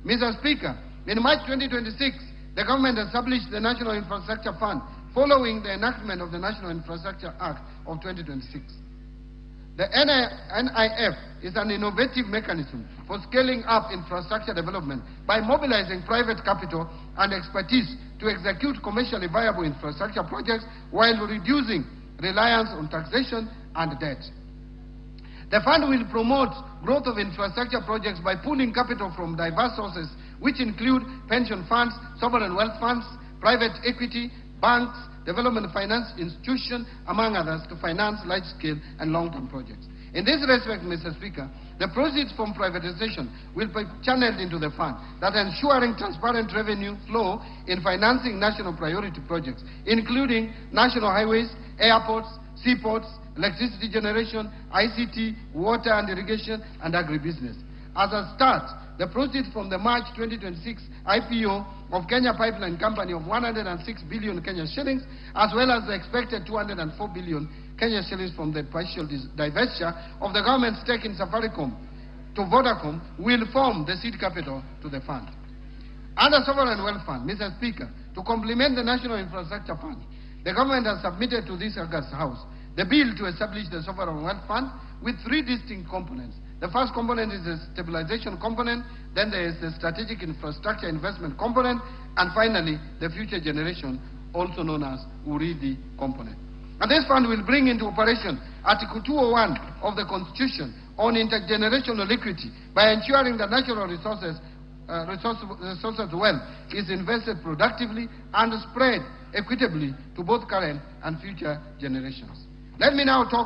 Mr. Speaker, in March 2026, the government established the National Infrastructure Fund following the enactment of the National Infrastructure Act of 2026. The NIF is an innovative mechanism for scaling up infrastructure development by mobilizing private capital and expertise to execute commercially viable infrastructure projects while reducing reliance on taxation and debt. The fund will promote growth of infrastructure projects by pooling capital from diverse sources, which include pension funds, sovereign wealth funds, private equity, banks, development finance institutions, among others, to finance large-scale and long-term projects. In this respect, Mr. Speaker, the proceeds from privatization will be channeled into the fund, that ensuring transparent revenue flow in financing national priority projects, including national highways, airports, seaports, electricity generation, ICT, water and irrigation, and agribusiness. As a start, the proceeds from the March 2026 IPO of Kenya Pipeline Company of 106 billion Kenya shillings, as well as the expected 204 billion Kenya shillings from the partial divestiture of the government stake in Safaricom to Vodacom, will form the seed capital to the fund. Under Sovereign Wealth Fund, Mr. Speaker, to complement the National Infrastructure Fund, the government has submitted to this August House the bill to establish the Sovereign Wealth Fund with three distinct components. The first component is the stabilization component, then there is the strategic infrastructure investment component, and finally, the future generation, also known as URIDI component. And this fund will bring into operation Article 201 of the Constitution on intergenerational equity by ensuring that natural resources wealth is invested productively and spread equitably to both current and future generations. Let me now talk